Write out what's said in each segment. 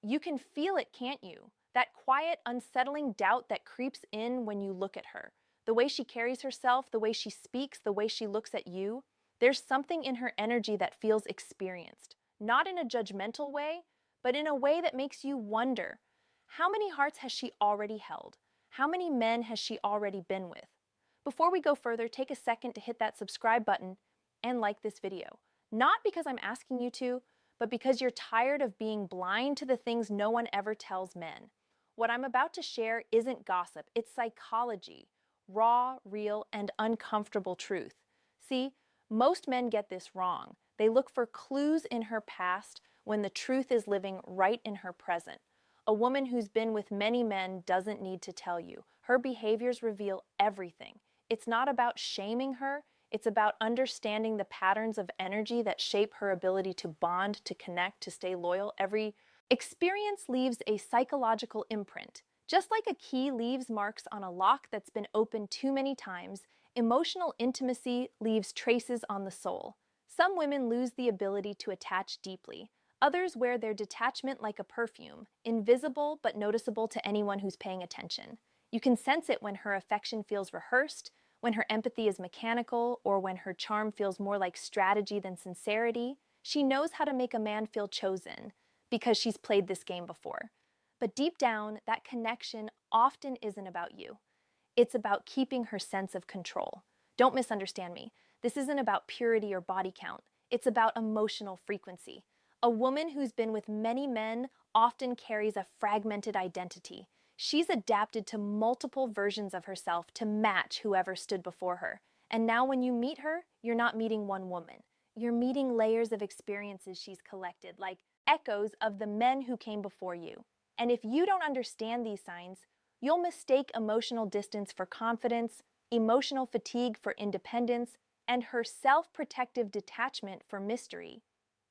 You can feel it, can't you? That quiet, unsettling doubt that creeps in when you look at her. The way she carries herself, the way she speaks, the way she looks at you. There's something in her energy that feels experienced. Not in a judgmental way, but in a way that makes you wonder, how many hearts has she already held? How many men has she already been with? Before we go further, take a second to hit that subscribe button and like this video. Not because I'm asking you to, but because you're tired of being blind to the things no one ever tells men. What I'm about to share isn't gossip, it's psychology. Raw, real, and uncomfortable truth. See, most men get this wrong. They look for clues in her past when the truth is living right in her present. A woman who's been with many men doesn't need to tell you. Her behaviors reveal everything. It's not about shaming her, it's about understanding the patterns of energy that shape her ability to bond, to connect, to stay loyal. Every experience leaves a psychological imprint. Just like a key leaves marks on a lock that's been opened too many times, emotional intimacy leaves traces on the soul. Some women lose the ability to attach deeply. Others wear their detachment like a perfume, invisible but noticeable to anyone who's paying attention. You can sense it when her affection feels rehearsed, when her empathy is mechanical, or when her charm feels more like strategy than sincerity. She knows how to make a man feel chosen because she's played this game before. But deep down, that connection often isn't about you. It's about keeping her sense of control. Don't misunderstand me. This isn't about purity or body count. It's about emotional frequency. A woman who's been with many men often carries a fragmented identity. She's adapted to multiple versions of herself to match whoever stood before her. And now when you meet her, you're not meeting one woman. You're meeting layers of experiences she's collected, like echoes of the men who came before you. And if you don't understand these signs, you'll mistake emotional distance for confidence, emotional fatigue for independence, and her self-protective detachment for mystery.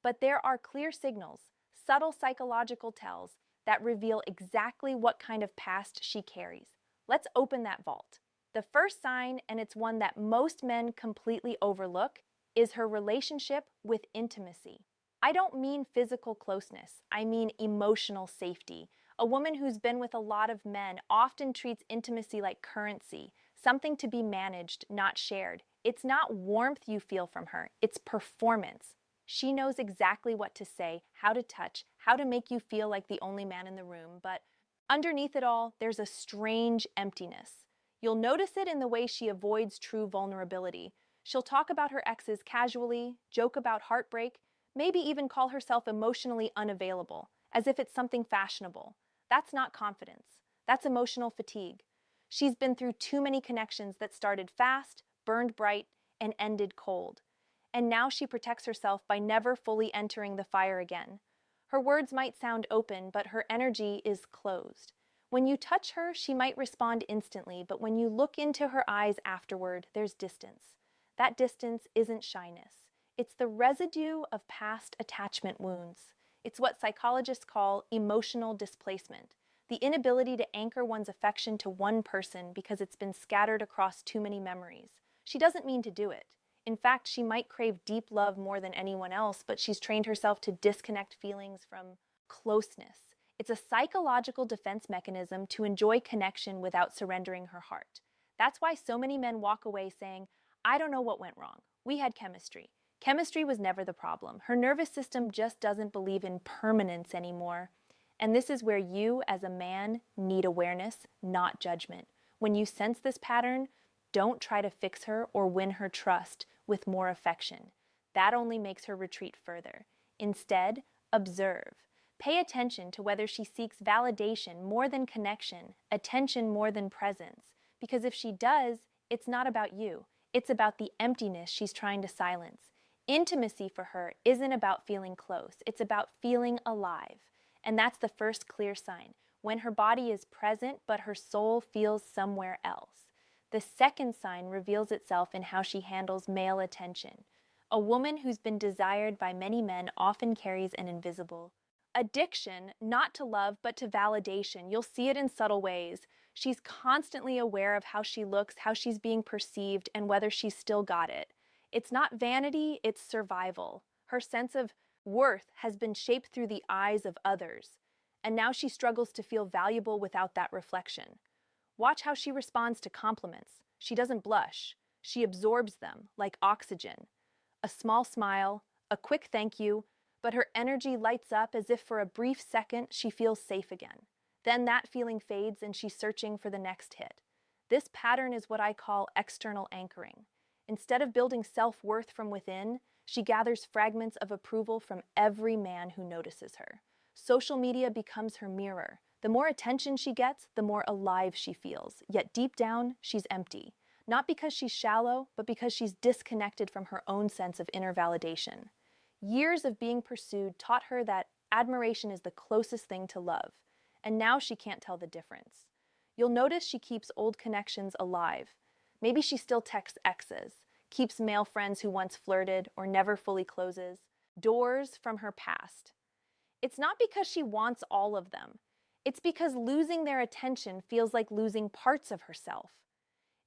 But there are clear signals, subtle psychological tells, that reveal exactly what kind of past she carries. Let's open that vault. The first sign, and it's one that most men completely overlook, is her relationship with intimacy. I don't mean physical closeness, I mean emotional safety. A woman who's been with a lot of men often treats intimacy like currency, something to be managed, not shared. It's not warmth you feel from her, it's performance. She knows exactly what to say, how to touch, how to make you feel like the only man in the room, but underneath it all, there's a strange emptiness. You'll notice it in the way she avoids true vulnerability. She'll talk about her exes casually, joke about heartbreak, maybe even call herself emotionally unavailable, as if it's something fashionable. That's not confidence. That's emotional fatigue. She's been through too many connections that started fast, burned bright, and ended cold. And now she protects herself by never fully entering the fire again. Her words might sound open, but her energy is closed. When you touch her, she might respond instantly, but when you look into her eyes afterward, there's distance. That distance isn't shyness. It's the residue of past attachment wounds. It's what psychologists call emotional displacement, the inability to anchor one's affection to one person because it's been scattered across too many memories. She doesn't mean to do it. In fact, she might crave deep love more than anyone else, but she's trained herself to disconnect feelings from closeness. It's a psychological defense mechanism to enjoy connection without surrendering her heart. That's why so many men walk away saying, I don't know what went wrong. We had chemistry. Chemistry was never the problem. Her nervous system just doesn't believe in permanence anymore. And this is where you, as a man, need awareness, not judgment. When you sense this pattern, don't try to fix her or win her trust with more affection. That only makes her retreat further. Instead, observe. Pay attention to whether she seeks validation more than connection, attention more than presence. Because if she does, it's not about you. It's about the emptiness she's trying to silence. Intimacy for her isn't about feeling close. It's about feeling alive. And that's the first clear sign, when her body is present but her soul feels somewhere else. The second sign reveals itself in how she handles male attention. A woman who's been desired by many men often carries an invisible addiction, not to love, but to validation. You'll see it in subtle ways. She's constantly aware of how she looks, how she's being perceived, and whether she's still got it. It's not vanity, it's survival. Her sense of worth has been shaped through the eyes of others. and now she struggles to feel valuable without that reflection. Watch how she responds to compliments. She doesn't blush. She absorbs them like oxygen. A small smile, a quick thank you, but her energy lights up as if for a brief second she feels safe again. Then that feeling fades and she's searching for the next hit. This pattern is what I call external anchoring. Instead of building self-worth from within, she gathers fragments of approval from every man who notices her. Social media becomes her mirror. The more attention she gets, the more alive she feels. Yet deep down, she's empty. Not because she's shallow, but because she's disconnected from her own sense of inner validation. Years of being pursued taught her that admiration is the closest thing to love, and now she can't tell the difference. You'll notice she keeps old connections alive. Maybe she still texts exes, keeps male friends who once flirted or never fully closes, doors from her past. It's not because she wants all of them. It's because losing their attention feels like losing parts of herself.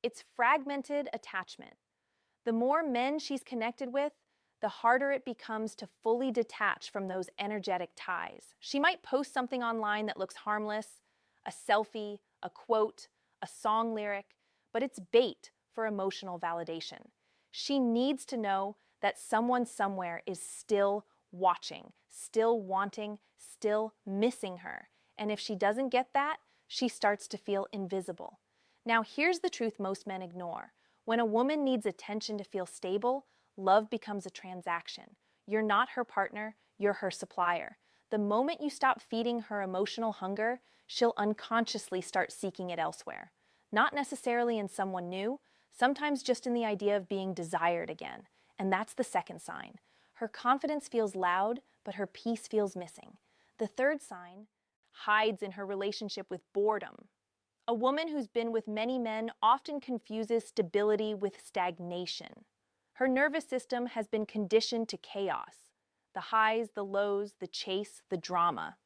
It's fragmented attachment. The more men she's connected with, the harder it becomes to fully detach from those energetic ties. She might post something online that looks harmless, a selfie, a quote, a song lyric, but it's bait for emotional validation. She needs to know that someone somewhere is still watching, still wanting, still missing her. And if she doesn't get that, she starts to feel invisible. Now, here's the truth most men ignore. When a woman needs attention to feel stable, love becomes a transaction. You're not her partner, you're her supplier. The moment you stop feeding her emotional hunger, she'll unconsciously start seeking it elsewhere. Not necessarily in someone new, sometimes just in the idea of being desired again. And that's the second sign. Her confidence feels loud, but her peace feels missing. The third sign hides in her relationship with boredom. A woman who's been with many men often confuses stability with stagnation. Her nervous system has been conditioned to chaos. The highs, the lows, the chase, the drama.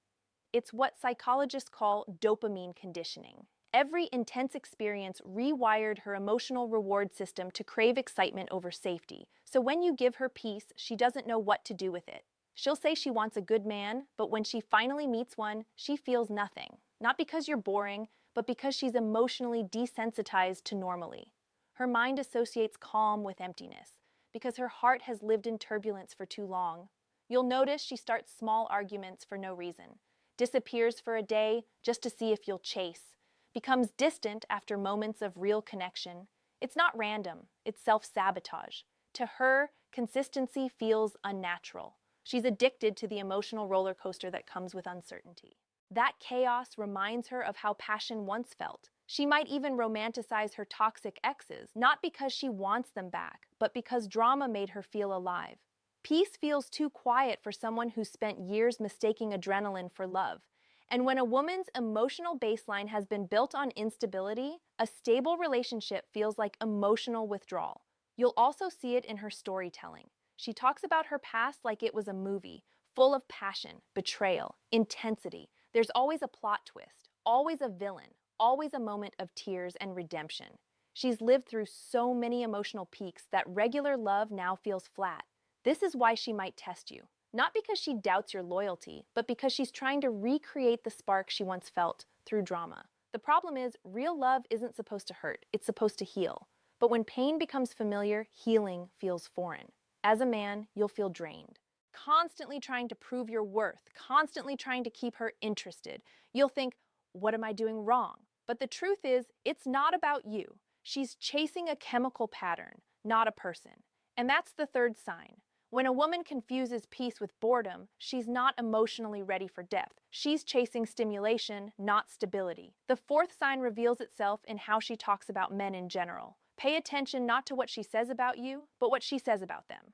It's what psychologists call dopamine conditioning. Every intense experience rewired her emotional reward system to crave excitement over safety. So when you give her peace, she doesn't know what to do with it. She'll say she wants a good man, but when she finally meets one, she feels nothing. Not because you're boring, but because she's emotionally desensitized to normally. Her mind associates calm with emptiness, because her heart has lived in turbulence for too long. You'll notice she starts small arguments for no reason, disappears for a day just to see if you'll chase, becomes distant after moments of real connection. It's not random, it's self-sabotage. To her, consistency feels unnatural. She's addicted to the emotional roller coaster that comes with uncertainty. That chaos reminds her of how passion once felt. She might even romanticize her toxic exes, not because she wants them back, but because drama made her feel alive. Peace feels too quiet for someone who spent years mistaking adrenaline for love. And when a woman's emotional baseline has been built on instability, a stable relationship feels like emotional withdrawal. You'll also see it in her storytelling. She talks about her past like it was a movie, full of passion, betrayal, intensity. There's always a plot twist, always a villain, always a moment of tears and redemption. She's lived through so many emotional peaks that regular love now feels flat. This is why she might test you. Not because she doubts your loyalty, but because she's trying to recreate the spark she once felt through drama. The problem is, real love isn't supposed to hurt, it's supposed to heal. But when pain becomes familiar, healing feels foreign. As a man, you'll feel drained. Constantly trying to prove your worth, constantly trying to keep her interested. You'll think, what am I doing wrong? But the truth is, it's not about you. She's chasing a chemical pattern, not a person. And that's the third sign. When a woman confuses peace with boredom, she's not emotionally ready for depth. She's chasing stimulation, not stability. The fourth sign reveals itself in how she talks about men in general. Pay attention not to what she says about you, but what she says about them.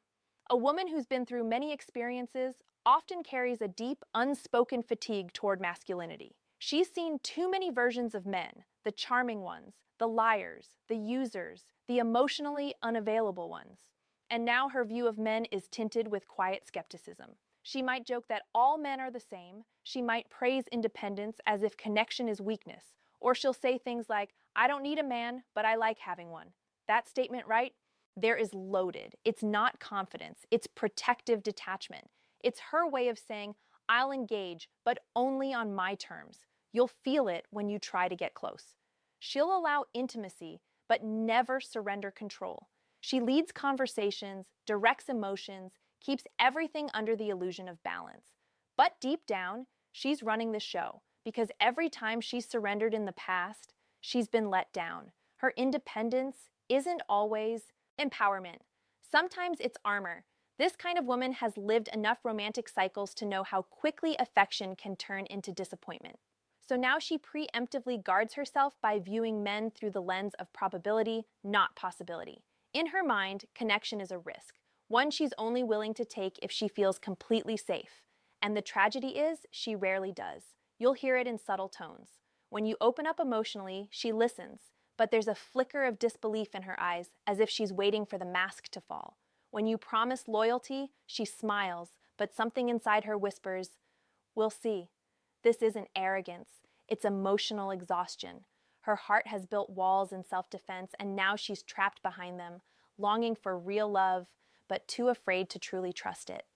A woman who's been through many experiences often carries a deep, unspoken fatigue toward masculinity. She's seen too many versions of men, the charming ones, the liars, the users, the emotionally unavailable ones. And now her view of men is tinted with quiet skepticism. She might joke that all men are the same. She might praise independence as if connection is weakness. Or she'll say things like, I don't need a man, but I like having one. That statement, right? There is loaded. It's not confidence. It's protective detachment. It's her way of saying, I'll engage, but only on my terms. You'll feel it when you try to get close. She'll allow intimacy, but never surrender control. She leads conversations, directs emotions, keeps everything under the illusion of balance. But deep down, she's running the show because every time she's surrendered in the past, she's been let down. Her independence isn't always empowerment. Sometimes it's armor. This kind of woman has lived enough romantic cycles to know how quickly affection can turn into disappointment. So now she preemptively guards herself by viewing men through the lens of probability, not possibility. In her mind, connection is a risk, one she's only willing to take if she feels completely safe. And the tragedy is, she rarely does. You'll hear it in subtle tones. When you open up emotionally, she listens, but there's a flicker of disbelief in her eyes, as if she's waiting for the mask to fall. When you promise loyalty, she smiles, but something inside her whispers, "We'll see." This isn't arrogance, it's emotional exhaustion. Her heart has built walls in self-defense, and now she's trapped behind them, longing for real love, but too afraid to truly trust it.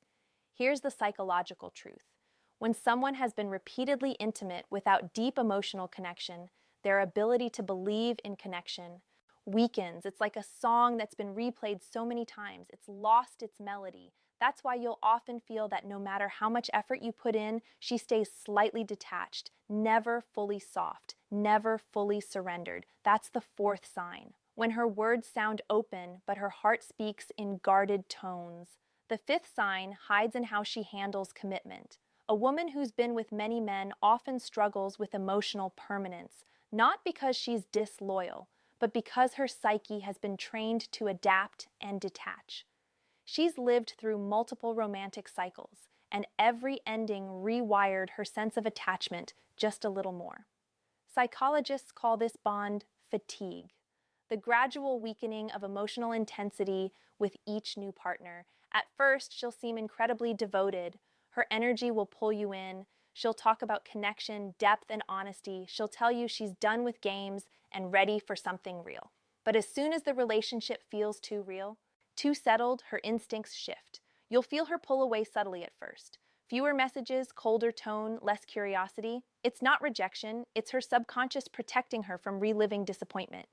Here's the psychological truth. When someone has been repeatedly intimate without deep emotional connection, their ability to believe in connection weakens. It's like a song that's been replayed so many times. It's lost its melody. That's why you'll often feel that no matter how much effort you put in, she stays slightly detached, never fully soft, never fully surrendered. That's the fourth sign. When her words sound open, but her heart speaks in guarded tones. The fifth sign hides in how she handles commitment. A woman who's been with many men often struggles with emotional permanence, not because she's disloyal, but because her psyche has been trained to adapt and detach. She's lived through multiple romantic cycles, and every ending rewired her sense of attachment just a little more. Psychologists call this bond fatigue, the gradual weakening of emotional intensity with each new partner. At first, she'll seem incredibly devoted. Her energy will pull you in. She'll talk about connection, depth, and honesty. She'll tell you she's done with games and ready for something real. But as soon as the relationship feels too real, too settled, her instincts shift. You'll feel her pull away subtly at first. Fewer messages, colder tone, less curiosity. It's not rejection, it's her subconscious protecting her from reliving disappointment.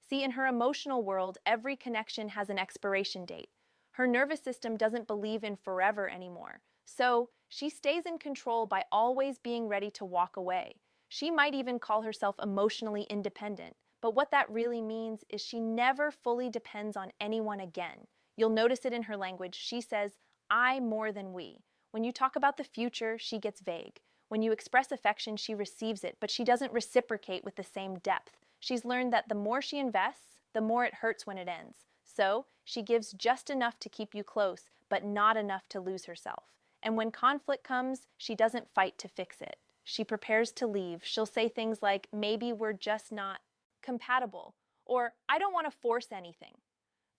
See, in her emotional world, every connection has an expiration date. Her nervous system doesn't believe in forever anymore. So, she stays in control by always being ready to walk away. She might even call herself emotionally independent, but what that really means is she never fully depends on anyone again. You'll notice it in her language. She says, "I more than we." When you talk about the future, she gets vague. When you express affection, she receives it, but she doesn't reciprocate with the same depth. She's learned that the more she invests, the more it hurts when it ends. So, she gives just enough to keep you close, but not enough to lose herself. And when conflict comes, she doesn't fight to fix it. She prepares to leave. She'll say things like, "Maybe we're just not compatible," or "I don't want to force anything."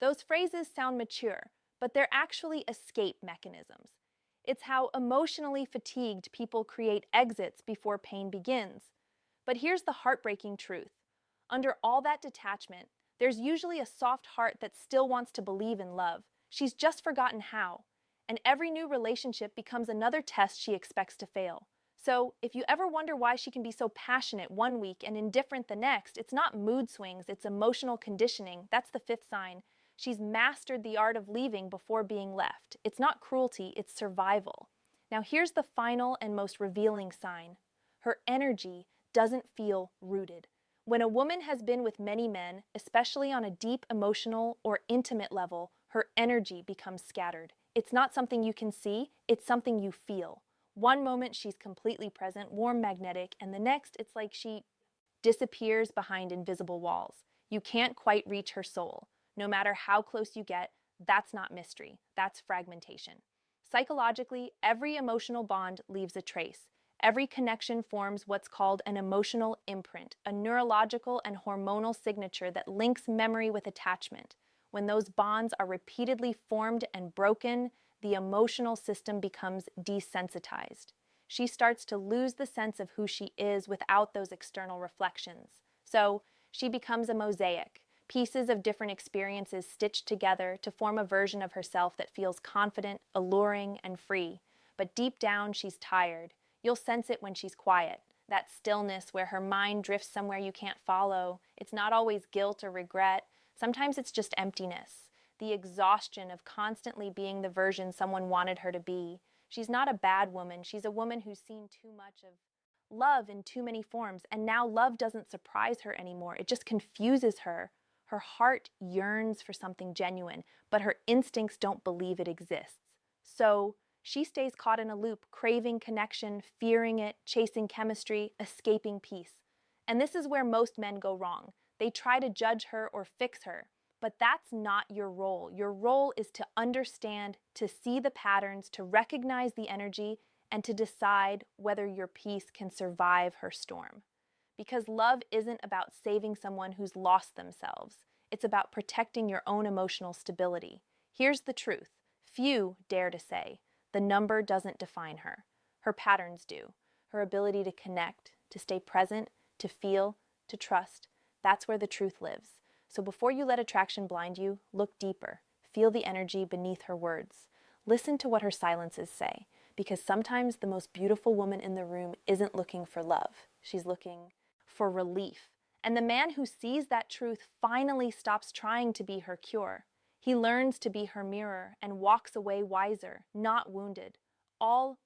Those phrases sound mature, but they're actually escape mechanisms. It's how emotionally fatigued people create exits before pain begins. But here's the heartbreaking truth. Under all that detachment, there's usually a soft heart that still wants to believe in love. She's just forgotten how. And every new relationship becomes another test she expects to fail. So, if you ever wonder why she can be so passionate one week and indifferent the next, it's not mood swings, it's emotional conditioning. That's the fifth sign. She's mastered the art of leaving before being left. It's not cruelty, it's survival. Now here's the final and most revealing sign. Her energy doesn't feel rooted. When a woman has been with many men, especially on a deep emotional or intimate level, her energy becomes scattered. It's not something you can see, it's something you feel. One moment she's completely present, warm, magnetic, and the next it's like she disappears behind invisible walls. You can't quite reach her soul. No matter how close you get, that's not mystery, that's fragmentation. Psychologically, every emotional bond leaves a trace. Every connection forms what's called an emotional imprint, a neurological and hormonal signature that links memory with attachment. When those bonds are repeatedly formed and broken, the emotional system becomes desensitized. She starts to lose the sense of who she is without those external reflections. So, she becomes a mosaic, pieces of different experiences stitched together to form a version of herself that feels confident, alluring, and free. but deep down, she's tired. You'll sense it when she's quiet. That stillness where her mind drifts somewhere you can't follow. It's not always guilt or regret. Sometimes it's just emptiness. The exhaustion of constantly being the version someone wanted her to be. She's not a bad woman. She's a woman who's seen too much of love in too many forms, and now love doesn't surprise her anymore. It just confuses her. Her heart yearns for something genuine, but her instincts don't believe it exists. So she stays caught in a loop, craving connection, fearing it, chasing chemistry, escaping peace. And this is where most men go wrong. They try to judge her or fix her. But that's not your role. Your role is to understand, to see the patterns, to recognize the energy, and to decide whether your piece can survive her storm. Because love isn't about saving someone who's lost themselves. It's about protecting your own emotional stability. Here's the truth. Few dare to say, the number doesn't define her. Her patterns do. Her ability to connect, to stay present, to feel, to trust. That's where the truth lives. So before you let attraction blind you, look deeper. Feel the energy beneath her words. Listen to what her silences say, because sometimes the most beautiful woman in the room isn't looking for love. She's looking for relief. And the man who sees that truth finally stops trying to be her cure. He learns to be her mirror and walks away wiser, not wounded. All